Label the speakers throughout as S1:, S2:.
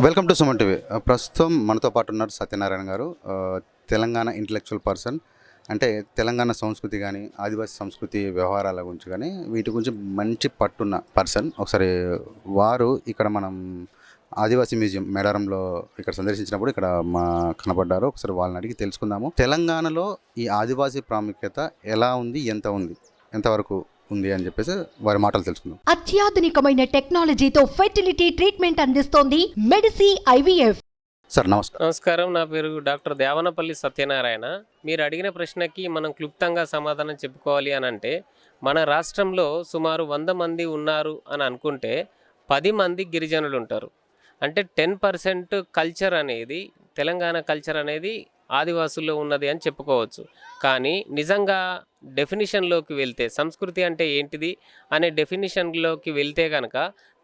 S1: Welcome to Suman TV. ప్రస్తుతం మనతో పాటు ఉన్నారు సత్యనారాయణ గారు. Telangana intellectual person. అంటే తెలంగాణ సంస్కృతి కానీ, ఆదివాసీ సంస్కృతి వ్యవహారాల గురించి కానీ వీటి గురించి మంచి పట్టున్న పర్సన్. ఒకసారి వారు ఇక్కడ మనం ఆదివాసీ మ్యూజియం మేడారంలో ఇక్కడ సందర్శించినప్పుడు ఇక్కడ కనపడ్డారు. ఒకసారి వాళ్ళని అడిగి తెలుసుకుందాము. తెలంగాణలో ఈ ఆదివాసీ ప్రాముఖ్యత ఎలా ఉంది, ఎంతవరకు ఉంది అని చెప్పేసి వారి మాటలు తెలుసుకుందాం.
S2: అత్యాధునికమైన టెక్నాలజీతో ఫెర్టిలిటీ ట్రీట్మెంట్ అందిస్తోంది మెడిసి ఐవీఎఫ్.
S1: సార్ నమస్కారం.
S3: నమస్కారం. నా పేరు డాక్టర్ దేవనపల్లి సత్యనారాయణ. మీరు అడిగిన ప్రశ్నకి మనం క్లుప్తంగా సమాధానం చెప్పుకోవాలి అని అంటే, మన రాష్ట్రంలో సుమారు 100 మంది ఉన్నారు అని అనుకుంటే 10 మంది గిరిజనులు ఉంటారు. అంటే 10% కల్చర్ అనేది, తెలంగాణ కల్చర్ అనేది ఆదివాసుల్లో ఉన్నది అని చెప్పుకోవచ్చు. కానీ నిజంగా డెఫినిషన్లోకి వెళ్తే, సంస్కృతి అంటే ఏంటిది అనే డెఫినిషన్లోకి వెళ్తే కనుక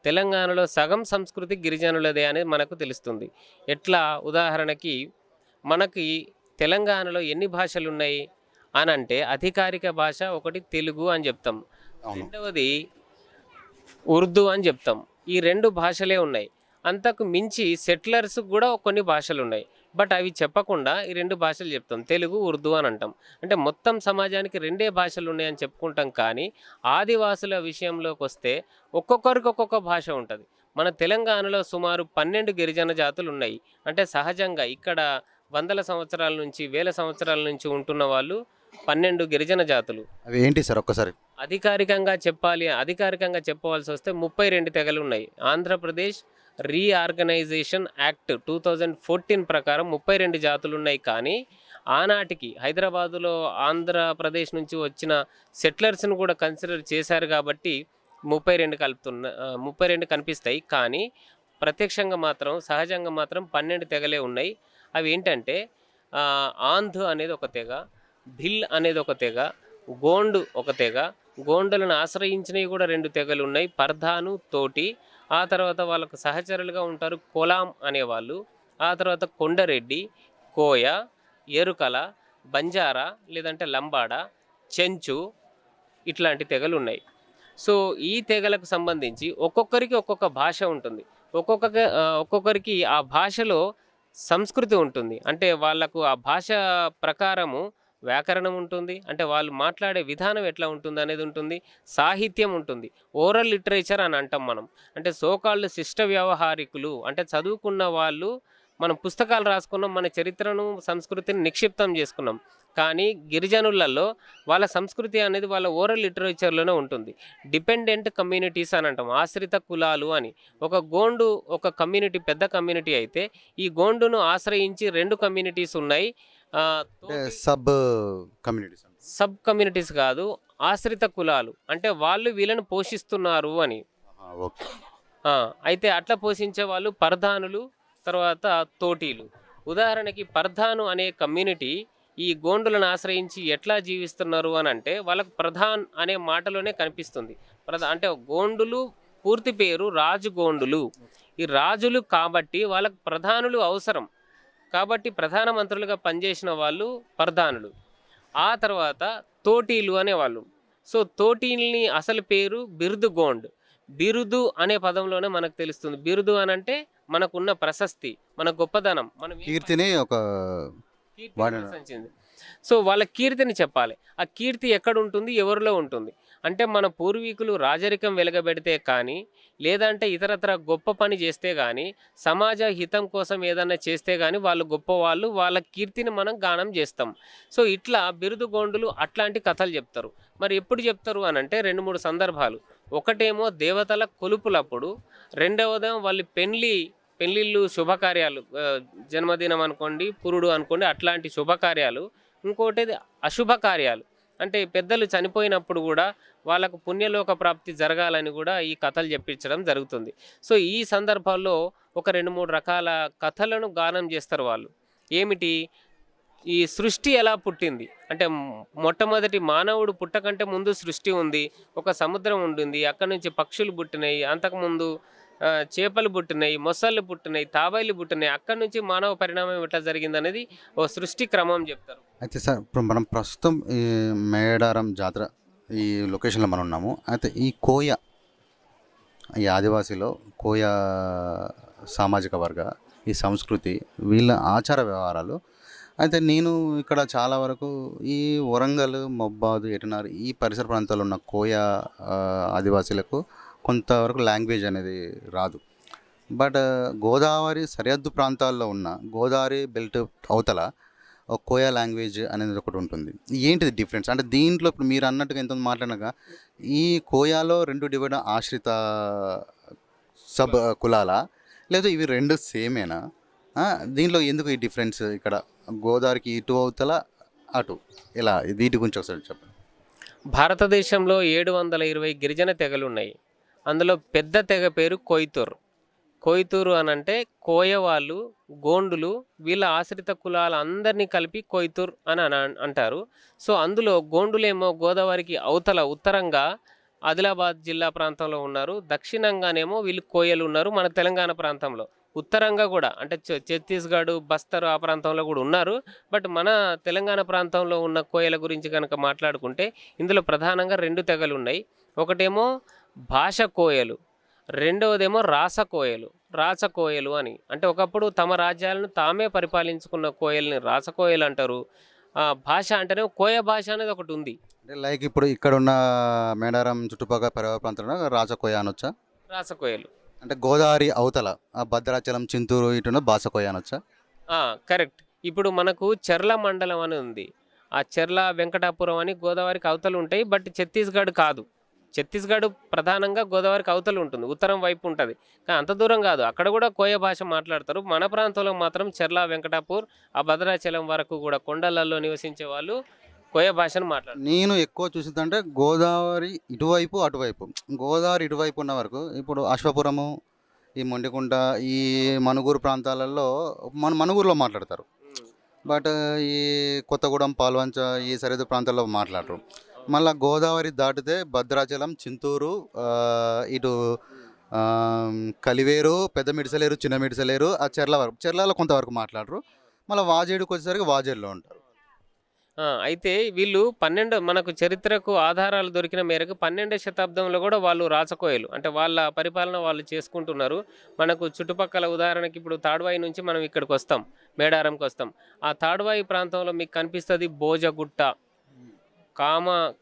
S3: తెలంగాణలో సగం సంస్కృతి గిరిజనులదే అనేది మనకు తెలుస్తుంది. ఎట్లా? ఉదాహరణకి మనకి తెలంగాణలో ఎన్ని భాషలు ఉన్నాయి అని అంటే, అధికారిక భాష ఒకటి తెలుగు అని చెప్తాం, రెండవది ఉర్దూ అని చెప్తాం. ఈ 2 భాషలే ఉన్నాయి. అంతకు మించి సెటిలర్స్ కూడా కొన్ని భాషలు ఉన్నాయి. బట్ అవి చెప్పకుండా ఈ 2 భాషలు చెప్తాం, తెలుగు ఉర్దూ అని అంటాం. అంటే మొత్తం సమాజానికి 2 భాషలు ఉన్నాయని చెప్పుకుంటాం. కానీ ఆదివాసుల విషయంలోకి వస్తే ఒక్కొక్కరికి ఒక్కొక్క భాష ఉంటుంది. మన తెలంగాణలో సుమారు 12 గిరిజన జాతులు ఉన్నాయి. అంటే సహజంగా ఇక్కడ వందల సంవత్సరాల నుంచి, వేల సంవత్సరాల నుంచి ఉంటున్న వాళ్ళు 12 గిరిజన జాతులు.
S1: అవి ఏంటి సార్ ఒక్కసారి?
S3: అధికారికంగా చెప్పవలసి వస్తే 32 తెగలు ఉన్నాయి. ఆంధ్రప్రదేశ్ రీఆర్గనైజేషన్ యాక్ట్ 2014 ప్రకారం 32 జాతులు ఉన్నాయి. కానీ ఆనాటికి హైదరాబాదులో ఆంధ్రప్రదేశ్ నుంచి వచ్చిన సెటిలర్స్ను కూడా కన్సిడర్ చేశారు కాబట్టి 32 కనిపిస్తాయి. కానీ ప్రత్యక్షంగా మాత్రం, సహజంగా మాత్రం 12 తెగలే ఉన్నాయి. అవి ఏంటంటే ఆంధ్ అనేది ఒక తెగ, భిల్ అనేది ఒక తెగ, గోండు ఒక తెగ. గోండులను ఆశ్రయించినవి కూడా 2 తెగలు ఉన్నాయి, పర్ధాను, తోటి. ఆ తర్వాత వాళ్ళకు సహచరులుగా ఉంటారు కొలాం అనేవాళ్ళు. ఆ తర్వాత కొండరెడ్డి, కోయ, ఎరుకల, బంజారా లేదంటే లంబాడ, చెంచు, ఇట్లాంటి తెగలు ఉన్నాయి. సో ఈ తెగలకు సంబంధించి ఒక్కొక్కరికి ఒక్కొక్క భాష ఉంటుంది. ఒక్కొక్కరికి ఆ భాషలో సంస్కృతి ఉంటుంది. అంటే వాళ్ళకు ఆ భాష ప్రకారము వ్యాకరణం ఉంటుంది, అంటే వాళ్ళు మాట్లాడే విధానం ఎట్లా ఉంటుంది అనేది ఉంటుంది, సాహిత్యం ఉంటుంది, ఓరల్ లిటరేచర్ అని అంటాం మనం. అంటే సోకాళ్ళు శిష్ట వ్యవహారికులు, అంటే చదువుకున్న వాళ్ళు. మనం పుస్తకాలు రాసుకున్నాం, మన చరిత్రను, సంస్కృతిని నిక్షిప్తం చేసుకున్నాం. కానీ గిరిజనులలో వాళ్ళ సంస్కృతి అనేది వాళ్ళ ఓరల్ లిటరేచర్లోనే ఉంటుంది. డిపెండెంట్ కమ్యూనిటీస్ అని అంటాం, ఆశ్రిత కులాలు అని. ఒక గోండు ఒక కమ్యూనిటీ, పెద్ద కమ్యూనిటీ అయితే ఈ గోండును ఆశ్రయించి 2 కమ్యూనిటీస్ ఉన్నాయి.
S1: సబ్
S3: కమ్యూనిటీస్ కాదు, ఆశ్రిత కులాలు. అంటే వాళ్ళు వీళ్ళని పోషిస్తున్నారు అని. అయితే అట్లా పోషించే వాళ్ళు పర్ధానులు, తర్వాత తోటీలు. ఉదాహరణకి పర్ధాను అనే కమ్యూనిటీ ఈ గోండులను ఆశ్రయించి ఎట్లా జీవిస్తున్నారు అని అంటే, వాళ్ళకు ప్రధాన్ అనే మాటలోనే కనిపిస్తుంది. అంటే గోండులు పూర్తి పేరు రాజు గోండులు. ఈ రాజులు కాబట్టి వాళ్ళకు ప్రధానులు అవసరం. కాబట్టి ప్రధానమంత్రులుగా పనిచేసిన వాళ్ళు పర్ధానులు. ఆ తర్వాత తోటీలు అనేవాళ్ళు. సో తోటీల్ని అసలు పేరు బిరుదు గోండ్. బిరుదు అనే పదంలోనే మనకు తెలుస్తుంది. బిరుదు అని అంటే మనకున్న ప్రశస్తి, మన గొప్పదనం, మనం
S1: కీర్తిని
S3: సో వాళ్ళ కీర్తిని చెప్పాలి. ఆ కీర్తి ఎక్కడ ఉంటుంది, ఎవరిలో ఉంటుంది అంటే, మన పూర్వీకులు రాజరికం వెలగబెడితే కానీ, లేదంటే ఇతరత్ర గొప్ప పని చేస్తే కానీ, సమాజ హితం కోసం ఏదన్నా చేస్తే కానీ వాళ్ళు గొప్పవాళ్ళు, వాళ్ళ కీర్తిని మనం గానం చేస్తాం. సో ఇట్లా బిరుదు గోండులు అట్లాంటి కథలు చెప్తారు. మరి ఎప్పుడు చెప్తారు అని అంటే 2-3 సందర్భాలు. ఒకటేమో దేవతల కొలుపులప్పుడు, రెండవదేమో వాళ్ళు పెళ్ళిళ్ళు, శుభకార్యాలు, జన్మదినం అనుకోండి, పురుడు అనుకోండి, అట్లాంటి శుభకార్యాలు. ఇంకోటి అశుభకార్యాలు, అంటే పెద్దలు చనిపోయినప్పుడు కూడా వాళ్ళకు పుణ్యలోక ప్రాప్తి జరగాలని కూడా ఈ కథలు చెప్పించడం జరుగుతుంది. సో ఈ సందర్భాల్లో ఒక 2-3 రకాల కథలను గానం చేస్తారు వాళ్ళు. ఏమిటి? ఈ సృష్టి ఎలా పుట్టింది అంటే, మొట్టమొదటి మానవుడు పుట్టకంటే ముందు సృష్టి ఉంది, ఒక సముద్రం ఉంటుంది, అక్కడి నుంచి పక్షులు పుట్టినాయి, అంతకుముందు చేపలు పుట్టినాయి, మొసళ్ళు పుట్టినాయి, తాబేలు పుట్టినాయి, అక్కడి నుంచి మానవ పరిణామం ఎట్లా జరిగింది అనేది ఓ సృష్టి క్రమం చెప్తారు.
S1: అయితే సార్, ఇప్పుడు మనం ప్రస్తుతం ఈ మేడారం జాతర ఈ లొకేషన్లో మనం ఉన్నాము. అయితే ఈ ఆదివాసీలో కోయ సామాజిక వర్గ ఈ సంస్కృతి వీళ్ళ ఆచార వ్యవహారాలు. అయితే నేను ఇక్కడ చాలా వరకు ఈ వరంగల్, మహబాద్, ఎటనార్ ఈ పరిసర ప్రాంతాల్లో ఉన్న కోయ ఆదివాసీలకు కొంతవరకు లాంగ్వేజ్ అనేది రాదు. బట్ గోదావరి సరిహద్దు ప్రాంతాల్లో ఉన్న గోదావరి బెల్ట్ అవతల ఒక కోయా లాంగ్వేజ్ అనేది ఒకటి ఉంటుంది. ఏంటిది డిఫరెన్స్? అంటే దీంట్లో ఇప్పుడు మీరు అన్నట్టుగా ఎంత మాట్లాడినాక ఈ కోయాలో 2 డివైడ్ ఆశ్రిత సబ్ కులాలా, లేదా ఇవి 2 సేమేనా? దీంట్లో ఎందుకు ఈ డిఫరెన్స్? ఇక్కడ గోదావరికి ఇటు అవతల అటు ఇలా వీటి గురించి ఒకసారి చెప్పండి.
S3: భారతదేశంలో 720 గిరిజన తెగలు ఉన్నాయి. అందులో పెద్ద తెగ పేరు కొయ్తూర్. కొయ్తూరు అని అంటే కోయ వాళ్ళు, గోండులు, వీళ్ళ ఆశ్రిత కులాలందరినీ కలిపి కొయ్తూర్ అని అంటారు. సో అందులో గోండులేమో గోదావరికి అవతల ఉత్తరంగా ఆదిలాబాద్ జిల్లా ప్రాంతంలో ఉన్నారు. దక్షిణంగానేమో వీళ్ళు కోయలు ఉన్నారు మన తెలంగాణ ప్రాంతంలో. ఉత్తరంగా కూడా అంటే ఛత్తీస్గఢ్, బస్తర్ ఆ ప్రాంతంలో కూడా ఉన్నారు. బట్ మన తెలంగాణ ప్రాంతంలో ఉన్న కోయల గురించి కనుక మాట్లాడుకుంటే ఇందులో ప్రధానంగా 2 తెగలు ఉన్నాయి. ఒకటేమో భాష కోయలు, రెండవదేమో రాచకోయలు అని. అంటే ఒకప్పుడు తమ రాజ్యాలను తామే పరిపాలించుకున్న కోయల్ని రాచకోయలు అంటారు. భాష అంటేనే కోయ భాష అనేది ఒకటి ఉంది.
S1: అంటే లైక్ ఇప్పుడు ఇక్కడ ఉన్న మేడారం చుట్టుపక్కల పరిసర ప్రాంతంలో రాచకోయ అనొచ్చా?
S3: రాచకోయలు
S1: అంటే గోదావరి అవతల భద్రాచలం, చింతూరు ఇటున్న బాసకోయ అనొచ్చా?
S3: కరెక్ట్. ఇప్పుడు మనకు చెర్ల మండలం అని ఉంది. ఆ చెర్ల, వెంకటాపురం అని గోదావరికి అవతలు ఉంటాయి. బట్ ఛత్తీస్గఢ్ కాదు. ఛత్తీస్గఢ్ ప్రధానంగా గోదావరికి అవతలు ఉంటుంది, ఉత్తరం వైపు ఉంటుంది. కానీ అంత దూరం కాదు, అక్కడ కూడా కోయ భాష మాట్లాడతారు. మన ప్రాంతంలో మాత్రం చెర్ల, వెంకటాపూర్, ఆ భద్రాచలం వరకు కూడా కొండలలో నివసించే వాళ్ళు కోయ భాషను మాట్లాడతారు.
S1: నేను ఎక్కువ చూసిందంటే గోదావరి ఇటువైపు అటువైపు. గోదావరి ఇటువైపు ఉన్న వరకు ఇప్పుడు అశ్వపురము, ఈ మొండికుంట, ఈ మనుగూరు ప్రాంతాలలో మనుగూరులో మాట్లాడతారు. బట్ ఈ కొత్తగూడెం, పాల్వంచ ఈ సరిహద్దు ప్రాంతాల్లో మాట్లాడరు. మళ్ళీ గోదావరి దాటితే భద్రాచలం, చింతూరు, ఇటు కలివేరు, పెద్ద మిడిసలేరు, చిన్న మిడిసలేరు, ఆ చెర్ల వరకు, చెర్లలో కొంతవరకు మాట్లాడరు. మళ్ళీ వాజేడుకి వచ్చేసరికి వాజేడులో ఉంటారు.
S3: అయితే వీళ్ళు మనకు చరిత్రకు ఆధారాలు దొరికిన మేరకు 12వ శతాబ్దంలో కూడా వాళ్ళు రాచకోయలు అంటే వాళ్ళ పరిపాలన వాళ్ళు చేసుకుంటున్నారు. మనకు చుట్టుపక్కల ఉదాహరణకి ఇప్పుడు తాడ్వాయి నుంచి మనం ఇక్కడికి వస్తాం, మేడారంకి వస్తాం. ఆ తాడ్వాయి ప్రాంతంలో మీకు కనిపిస్తుంది భోజగుట్ట,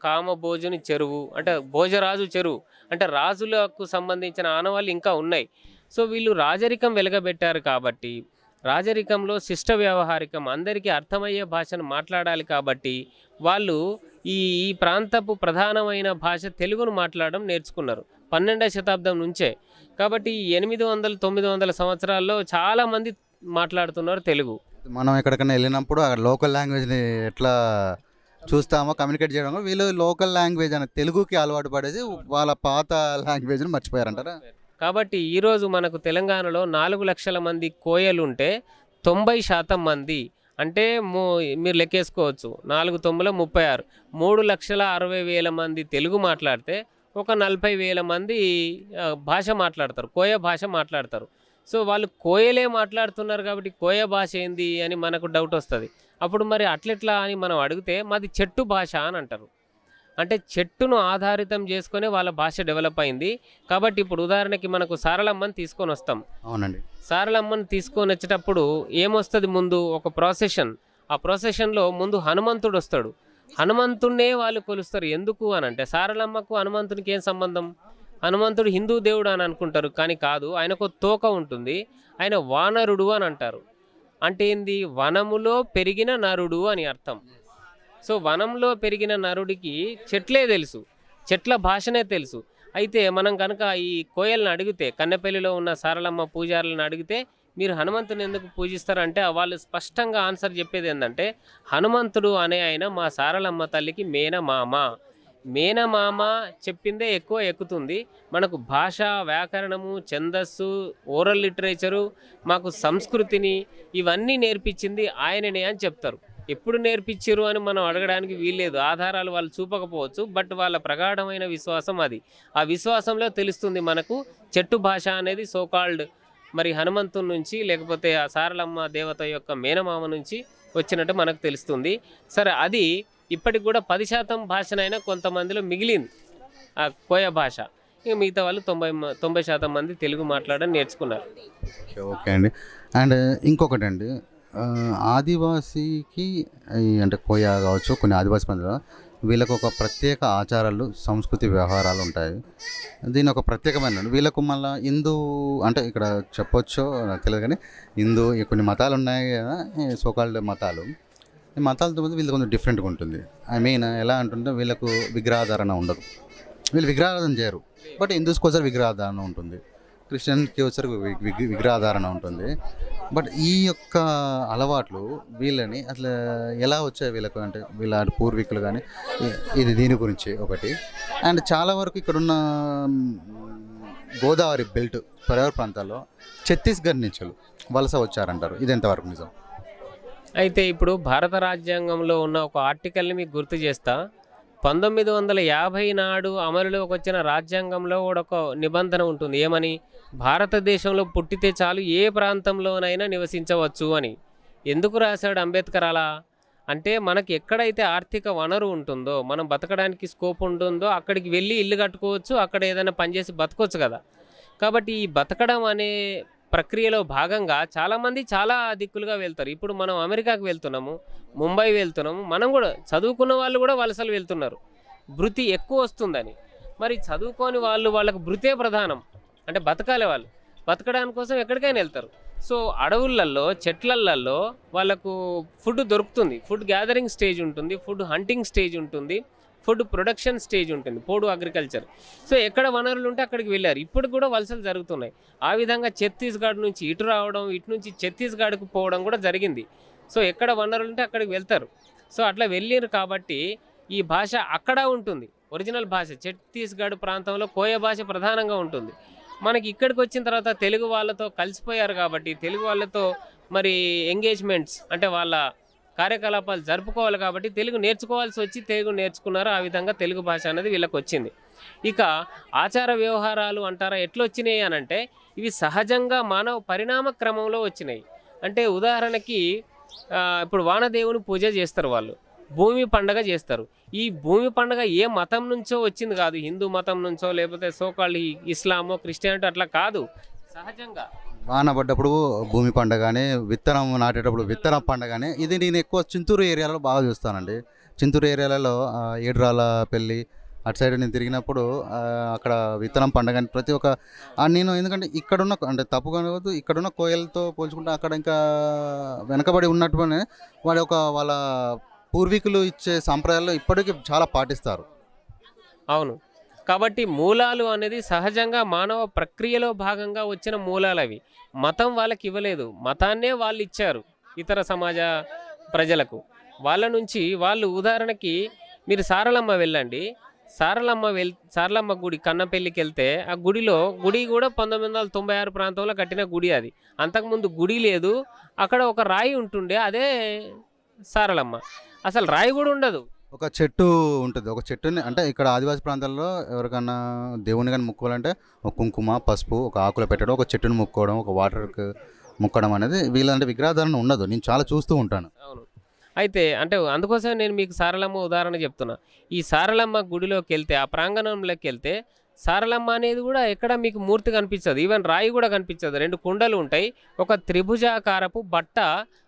S3: కామభోజుని చెరువు, అంటే భోజరాజు చెరువు, అంటే రాజులకు సంబంధించిన ఆనవాళ్ళు ఇంకా ఉన్నాయి. సో వీళ్ళు రాజరికం వెలగబెట్టారు కాబట్టి రాజరికంలో శిష్ట వ్యవహారికం అందరికీ అర్థమయ్యే భాషను మాట్లాడాలి కాబట్టి వాళ్ళు ఈ ప్రాంతపు ప్రధానమైన భాష తెలుగును మాట్లాడడం నేర్చుకున్నారు 12వ శతాబ్దం నుంచే. కాబట్టి 800-900 సంవత్సరాల్లో చాలామంది మాట్లాడుతున్నారు తెలుగు.
S1: మనం ఎక్కడికైనా వెళ్ళినప్పుడు అక్కడ లోకల్ లాంగ్వేజ్ని ఎట్లా చూస్తామో కమ్యూనికేట్ చేయడం, వీళ్ళు లోకల్ లాంగ్వేజ్ అనే తెలుగుకి అలవాటు పడేసి వాళ్ళ పాత లాంగ్వేజ్ని మర్చిపోయారంటారా?
S3: కాబట్టి ఈరోజు మనకు తెలంగాణలో 4 లక్షల మంది కోయలు ఉంటే 90% మంది అంటే మీరు లెక్కేసుకోవచ్చు, 4 9 36, 3,60,000 మంది తెలుగు మాట్లాడితే ఒక 40,000 మంది భాష మాట్లాడతారు, కోయ భాష మాట్లాడతారు. సో వాళ్ళు కోయలే మాట్లాడుతున్నారు కాబట్టి కోయ భాష ఏంది అని మనకు డౌట్ వస్తుంది. అప్పుడు మరి అట్లెట్లా అని మనం అడిగితే మాది చెట్టు భాష అని అంటారు. అంటే చెట్టును ఆధారితం చేసుకొని వాళ్ళ భాష డెవలప్ అయింది. కాబట్టి ఇప్పుడు ఉదాహరణకి మనకు సారలమ్మని తీసుకొని వస్తాం.
S1: అవునండి.
S3: సారలమ్మని తీసుకొని వచ్చేటప్పుడు ఏమొస్తుంది, ముందు ఒక ప్రాసెషన్. ఆ ప్రాసెషన్లో ముందు హనుమంతుడు వస్తాడు. హనుమంతుడినే వాళ్ళు కొలుస్తారు. ఎందుకు అని అంటే సారలమ్మకు హనుమంతునికి ఏం సంబంధం? హనుమంతుడు హిందూ దేవుడు అని అనుకుంటారు, కానీ కాదు. ఆయనకు తోక ఉంటుంది, ఆయన వానరుడు అని అంటారు. అంటే ఏంది? వనములో పెరిగిన నరుడు అని అర్థం. సో వనంలో పెరిగిన నరుడికి చెట్లే తెలుసు, చెట్ల భాషనే తెలుసు. అయితే మనం కనుక ఈ కోయల్ని అడిగితే, కన్నెపల్లిలో ఉన్న సారలమ్మ పూజారులను అడిగితే మీరు హనుమంతుని ఎందుకు పూజిస్తారంటే వాళ్ళు స్పష్టంగా ఆన్సర్ చెప్పేది ఏంటంటే హనుమంతుడు అనే ఆయన మా సారలమ్మ తల్లికి మేనమామ చెప్పిందే ఎక్కువ ఎక్కుతుంది. మనకు భాష, వ్యాకరణము, ఛందస్సు, ఓరల్ లిటరేచరు, మాకు సంస్కృతిని ఇవన్నీ నేర్పించింది ఆయననే అని చెప్తారు. ఎప్పుడు నేర్పించారు అని మనం అడగడానికి వీల్లేదు, ఆధారాలు వాళ్ళు చూపకపోవచ్చు. బట్ వాళ్ళ ప్రగాఢమైన విశ్వాసం అది. ఆ విశ్వాసంలో తెలుస్తుంది మనకు చెట్టు భాష అనేది సోకాల్డ్ మరి హనుమంతుని నుంచి లేకపోతే ఆ సారలమ్మ దేవత యొక్క మేనమామ నుంచి వచ్చినట్టు మనకు తెలుస్తుంది. సరే, అది ఇప్పటికి కూడా 10% భాషనైనా కొంతమందిలో మిగిలింది ఆ కోయ భాష. ఇక మిగతా వాళ్ళు 90% మంది తెలుగు మాట్లాడడం నేర్చుకున్నారు.
S1: ఓకే అండి. అండ్ ఇంకొకటి అండి, ఆదివాసీకి అంటే కోయా కావచ్చు, కొన్ని ఆదివాసీ ప్రాంతాల్లో వీళ్ళకు ఒక ప్రత్యేక ఆచారాలు, సంస్కృతి, వ్యవహారాలు ఉంటాయి. దీని ఒక ప్రత్యేకమైన వీళ్ళకు మళ్ళీ హిందూ అంటే ఇక్కడ చెప్పొచ్చో నాకు తెలియదు కానీ హిందూ కొన్ని మతాలు ఉన్నాయి కదా, సోకాల్డ్ మతాలు. ఈ మతాలతో పోతే వీళ్ళకి కొంచెం డిఫరెంట్గా ఉంటుంది. ఐ మీన్ ఎలా అంటుంటే వీళ్ళకు విగ్రహాధారణ ఉండదు, వీళ్ళు విగ్రహారాధన చేయరు. బట్ హిందూస్కి వచ్చారు విగ్రహాధారణ ఉంటుంది, క్రిస్టియన్కి వచ్చారు విగ్రహాధారణ ఉంటుంది. బట్ ఈ యొక్క అలవాట్లు వీళ్ళని అట్లా ఎలా వచ్చాయి వీళ్ళకు అంటే వీళ్ళ పూర్వీకులు కానీ ఇది దీని గురించి ఒకటి. అండ్ చాలా వరకు ఇక్కడున్న గోదావరి బెల్ట్ పరివార ప్రాంతాల్లో ఛత్తీస్గఢ్ నుంచి వలస వచ్చారంటారు, ఇది ఎంతవరకు నిజం?
S3: అయితే ఇప్పుడు భారత రాజ్యాంగంలో ఉన్న ఒక ఆర్టికల్ని మీకు గుర్తు చేస్తా. 1950 నాడు అమలులోకి వచ్చిన రాజ్యాంగంలో కూడా ఒక నిబంధన ఉంటుంది. ఏమని? భారతదేశంలో పుట్టితే చాలు ఏ ప్రాంతంలోనైనా నివసించవచ్చు అని. ఎందుకు రాశాడు అంబేద్కర్ అలా అంటే, మనకి ఎక్కడైతే ఆర్థిక వనరు ఉంటుందో, మనం బతకడానికి స్కోప్ ఉంటుందో అక్కడికి వెళ్ళి ఇల్లు కట్టుకోవచ్చు, అక్కడ ఏదైనా పనిచేసి బతకొచ్చు కదా. కాబట్టి ఈ బతకడం అనే ప్రక్రియలో భాగంగా చాలామంది చాలా దిక్కులుగా వెళ్తారు. ఇప్పుడు మనం అమెరికాకు వెళ్తున్నాము, ముంబై వెళ్తున్నాము, మనం కూడా చదువుకున్న వాళ్ళు కూడా వలసలు వెళ్తున్నారు, భృతి ఎక్కువ వస్తుందని. మరి చదువుకోని వాళ్ళకు భృతే ప్రధానం, అంటే బతకాలి, వాళ్ళు బతకడానికి కోసం ఎక్కడికైనా వెళ్తారు. సో అడవులలో, చెట్లల్లో వాళ్ళకు ఫుడ్ దొరుకుతుంది, ఫుడ్ గ్యాదరింగ్ స్టేజ్ ఉంటుంది, ఫుడ్ హంటింగ్ స్టేజ్ ఉంటుంది, ఫుడ్ ప్రొడక్షన్ స్టేజ్ ఉంటుంది, పోడు అగ్రికల్చర్. సో ఎక్కడ వనరులు ఉంటే అక్కడికి వెళ్ళారు. ఇప్పుడు కూడా వలసలు జరుగుతున్నాయి. ఆ విధంగా ఛత్తీస్గఢ్ నుంచి ఇటు రావడం, ఇటు నుంచి ఛత్తీస్గఢ్కు పోవడం కూడా జరిగింది. సో ఎక్కడ వనరులు ఉంటే అక్కడికి వెళ్తారు. సో అట్లా వెళ్ళారు కాబట్టి ఈ భాష అక్కడ ఉంటుంది, ఒరిజినల్ భాష. ఛత్తీస్గఢ్ ప్రాంతంలో కోయ భాష ప్రధానంగా ఉంటుంది. మనకి ఇక్కడికి వచ్చిన తర్వాత తెలుగు వాళ్ళతో కలిసిపోయారు కాబట్టి తెలుగు వాళ్ళతో మరి ఎంగేజ్మెంట్స్ అంటే వాళ్ళ కార్యకలాపాలు జరుపుకోవాలి కాబట్టి తెలుగు నేర్చుకోవాల్సి వచ్చి తెలుగు నేర్చుకున్నారు. ఆ విధంగా తెలుగు భాష అనేది వీళ్ళకి వచ్చింది. ఇక ఆచార వ్యవహారాలు అంటారా ఎట్లా వచ్చినాయి అని అంటే, ఇవి సహజంగా మానవ పరిణామ క్రమంలో వచ్చినాయి. అంటే ఉదాహరణకి ఇప్పుడు వానదేవుని పూజ చేస్తారు వాళ్ళు, భూమి పండగ చేస్తారు. ఈ భూమి పండగ ఏ మతం నుంచో వచ్చింది కాదు, హిందూ మతం నుంచో లేకపోతే సోకాళ్ళు ఇస్లామో క్రిస్టియానిటీ అట్లా కాదు, సహజంగా
S1: వాన పడ్డప్పుడు భూమి పండగనే, విత్తనం నాటేటప్పుడు విత్తనం పండగనే. ఇది నేను ఎక్కువ చింతూరు ఏరియాలో బాగా చూస్తానండి. చింతూరు ఏరియాలలో ఏడ్రాల పెళ్ళి అటు సైడ్ నేను తిరిగినప్పుడు అక్కడ విత్తనం పండగ అని ప్రతి ఒక్క నేను ఎందుకంటే ఇక్కడున్న అంటే తప్పు కాదు, ఇక్కడున్న కోయలతో పోల్చుకుంటే అక్కడ ఇంకా వెనకబడి ఉన్నట్టుగానే వాళ్ళ పూర్వీకులు ఇచ్చే సంప్రదాయాల్లో ఇప్పటికీ చాలా పాటిస్తారు.
S3: అవును. కాబట్టి మూలాలు అనేది సహజంగా మానవ ప్రక్రియలో భాగంగా వచ్చిన మూలాలు అవి. మతం వాళ్ళకి ఇవ్వలేదు, మతాన్నే వాళ్ళు ఇచ్చారు ఇతర సమాజ ప్రజలకు. నుంచి వాళ్ళు ఉదాహరణకి మీరు సారలమ్మ వెళ్ళండి, సారలమ్మ గుడి కన్నపెల్లికి వెళ్తే ఆ గుడి కూడా 1996 ప్రాంతంలో కట్టిన గుడి అది. అంతకుముందు గుడి లేదు, అక్కడ ఒక రాయి ఉంటుండే, అదే సారలమ్మ. అసలు రాయి కూడా ఉండదు,
S1: ఒక చెట్టు ఉంటుంది. ఒక చెట్టుని అంటే ఇక్కడ ఆదివాసీ ప్రాంతాల్లో ఎవరికన్నా దేవుని కానీ ముక్కోవాలంటే ఒక కుంకుమ, పసుపు, ఒక ఆకులు పెట్టడం, ఒక చెట్టుని ముక్కోవడం, ఒక వాటర్కి ముక్కడం అనేది వీళ్ళంటే విగ్రహాధారణ ఉండదు. నేను చాలా చూస్తూ ఉంటాను.
S3: అవును. అయితే అంటే అందుకోసం నేను మీకు సారలమ్మ ఉదాహరణ చెప్తున్నా. ఈ సారలమ్మ గుడిలోకి వెళ్తే, ఆ ప్రాంగణంలోకి వెళ్తే సారలమ్మ అనేది కూడా ఎక్కడ మీకు మూర్తి కనిపించదు, ఈవెన్ రాయి కూడా కనిపించదు. 2 కుండలు ఉంటాయి, ఒక త్రిభుజాకారపు బట్ట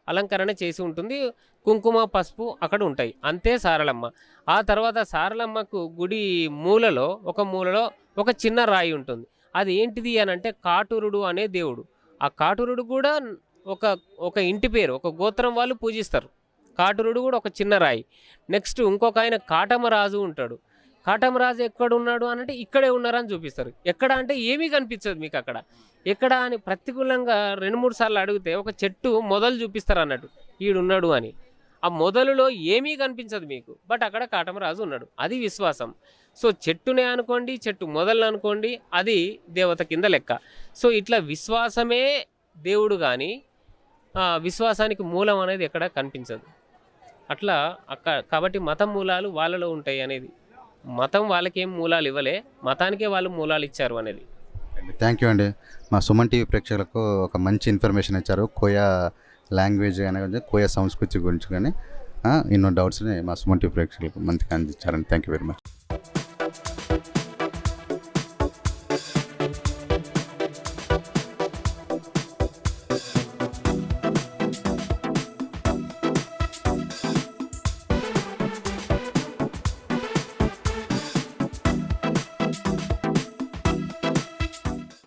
S3: అలంకరణ చేసి ఉంటుంది, కుంకుమ పసుపు అక్కడ ఉంటాయి, అంతే సారలమ్మ. ఆ తర్వాత సారలమ్మకు గుడి మూలలో ఒక చిన్న రాయి ఉంటుంది. అది ఏంటిది అని అంటే కాటురుడు అనే దేవుడు. ఆ కాటురుడు కూడా ఒక ఇంటి పేరు, ఒక గోత్రం వాళ్ళు పూజిస్తారు. కాటురుడు కూడా ఒక చిన్న రాయి. నెక్స్ట్ ఇంకొక ఆయన కాటమరాజు ఉంటాడు. కాటమరాజు ఎక్కడ ఉన్నాడు అని అంటే ఇక్కడే ఉన్నారని చూపిస్తారు. ఎక్కడ అంటే ఏమీ కనిపించదు మీకు అక్కడ. ఎక్కడ అని ప్రతికూలంగా 2-3 సార్లు అడిగితే ఒక చెట్టు మొదలు చూపిస్తారు అన్నట్టు, ఈడున్నాడు అని. ఆ మొదలులో ఏమీ కనిపించదు మీకు, బట్ అక్కడ కాటమరాజు ఉన్నాడు, అది విశ్వాసం. సో చెట్టునే అనుకోండి, చెట్టు మొదలు అనుకోండి, అది దేవత కింద లెక్క. సో ఇట్లా విశ్వాసమే దేవుడు కానీ విశ్వాసానికి మూలం అనేది ఎక్కడ కనిపించదు. అట్లా కాబట్టి మతం మూలాలు వాళ్ళలో ఉంటాయి అనేది. మతం వాళ్ళకేం మూలాలు ఇవ్వలే, మతానికే వాళ్ళు మూలాలు ఇచ్చారు అనేది.
S1: థ్యాంక్ యూ అండి. మా సుమన్ టీవీ ప్రేక్షకులకు ఒక మంచి ఇన్ఫర్మేషన్ ఇచ్చారు. కోయా లాంగ్వేజ్ కానీ కోయా సంస్కృతి గురించి కానీ ఎన్నో డౌట్స్ని మా సుమన్ టీవీ ప్రేక్షకులకు మంచిగా అందించారండి. Thank you very much.